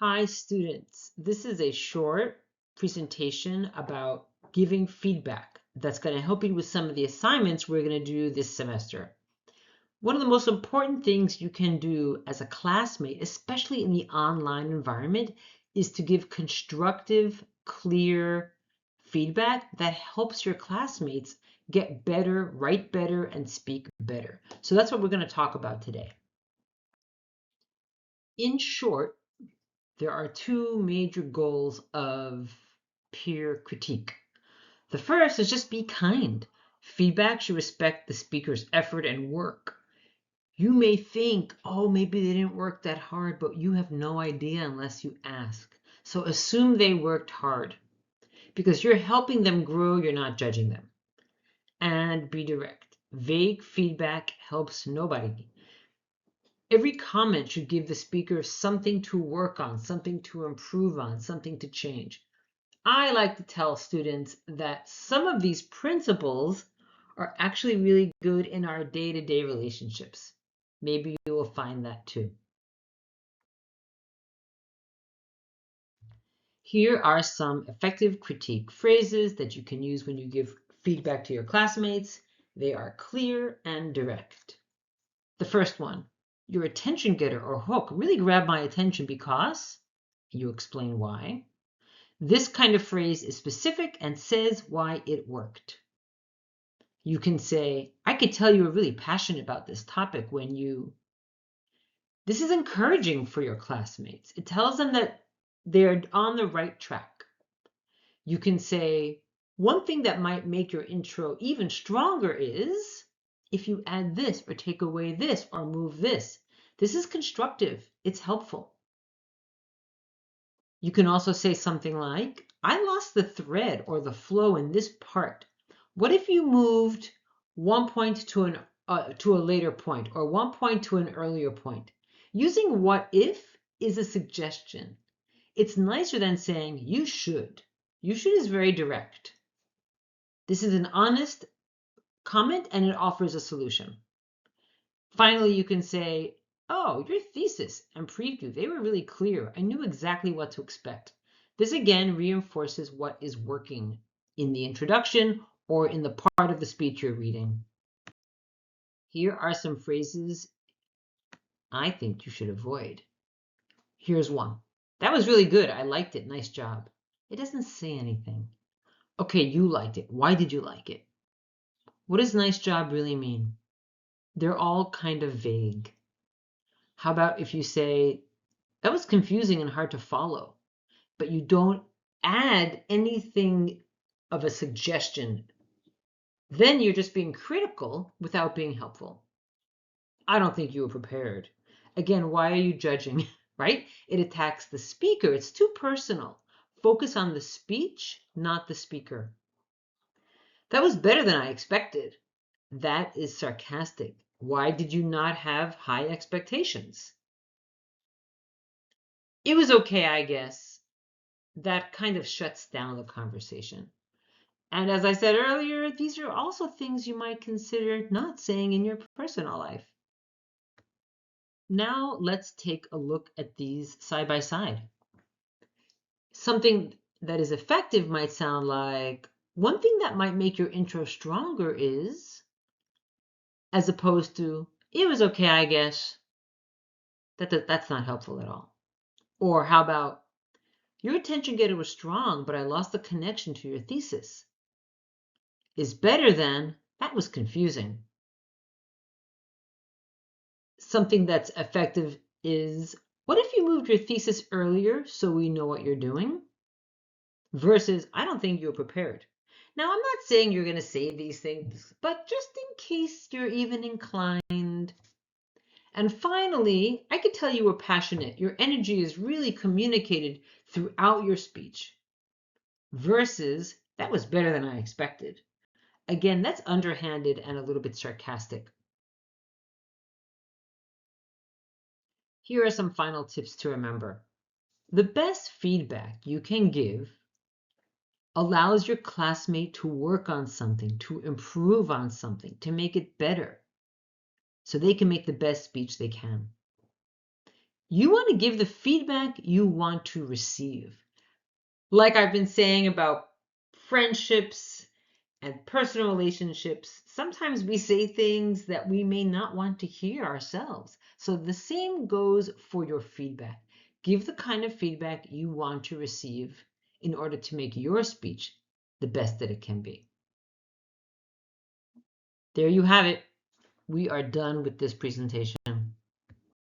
Hi students, this is a short presentation about giving feedback that's going to help you with some of the assignments we're going to do this semester. One of the most important things you can do as a classmate, especially in the online environment, is to give constructive, clear feedback that helps your classmates get better, write better, and speak better. So that's what we're going to talk about today. In short, there are two major goals of peer critique. The first is just be kind. Feedback should respect the speaker's effort and work. You may think, oh, maybe they didn't work that hard, but you have no idea unless you ask. So assume they worked hard because you're helping them grow, you're not judging them. And be direct. Vague feedback helps nobody. Every comment should give the speaker something to work on, something to improve on, something to change. I like to tell students that some of these principles are actually really good in our day-to-day relationships. Maybe you will find that too. Here are some effective critique phrases that you can use when you give feedback to your classmates. They are clear and direct. The first one, your attention getter or hook really grabbed my attention because you explain why. This kind of phrase is specific and says why it worked. You can say, I could tell you were really passionate about this topic when you. This is encouraging for your classmates. It tells them that they're on the right track. You can say, one thing that might make your intro even stronger is if you add this or take away this or move this. This is constructive. It's helpful. You can also say something like, I lost the thread or the flow in this part. What if you moved one point to a later point or one point to an earlier point? Using what if is a suggestion. It's nicer than saying you should. You should is very direct. This is an honest comment and it offers a solution. Finally, you can say, oh, your thesis and preview, they were really clear. I knew exactly what to expect. This again reinforces what is working in the introduction or in the part of the speech you're reading. Here are some phrases I think you should avoid. Here's one. That was really good. I liked it. Nice job. It doesn't say anything. Okay, you liked it. Why did you like it? What does nice job really mean? They're all kind of vague. How about if you say, that was confusing and hard to follow, but you don't add anything of a suggestion. Then you're just being critical without being helpful. I don't think you were prepared. Again, why are you judging, right? It attacks the speaker. It's too personal. Focus on the speech, not the speaker. That was better than I expected. That is sarcastic. Why did you not have high expectations? It was okay, I guess. That kind of shuts down the conversation. And as I said earlier, these are also things you might consider not saying in your personal life. Now let's take a look at these side by side. Something that is effective might sound like, one thing that might make your intro stronger is, as opposed to, it was okay, I guess. That's not helpful at all. Or how about, your attention getter was strong, but I lost the connection to your thesis. Is better than, that was confusing. Something that's effective is, what if you moved your thesis earlier so we know what you're doing? Versus, I don't think you're prepared. Now, I'm not saying you're going to say these things, but just in case you're even inclined. And finally, I could tell you were passionate. Your energy is really communicated throughout your speech. Versus, that was better than I expected. Again, that's underhanded and a little bit sarcastic. Here are some final tips to remember. The best feedback you can give allows your classmate to work on something, to improve on something, to make it better, so they can make the best speech they can. You want to give the feedback you want to receive. Like I've been saying about friendships and personal relationships, sometimes we say things that we may not want to hear ourselves. So the same goes for your feedback. Give the kind of feedback you want to receive in order to make your speech the best that it can be. There you have it. We are done with this presentation.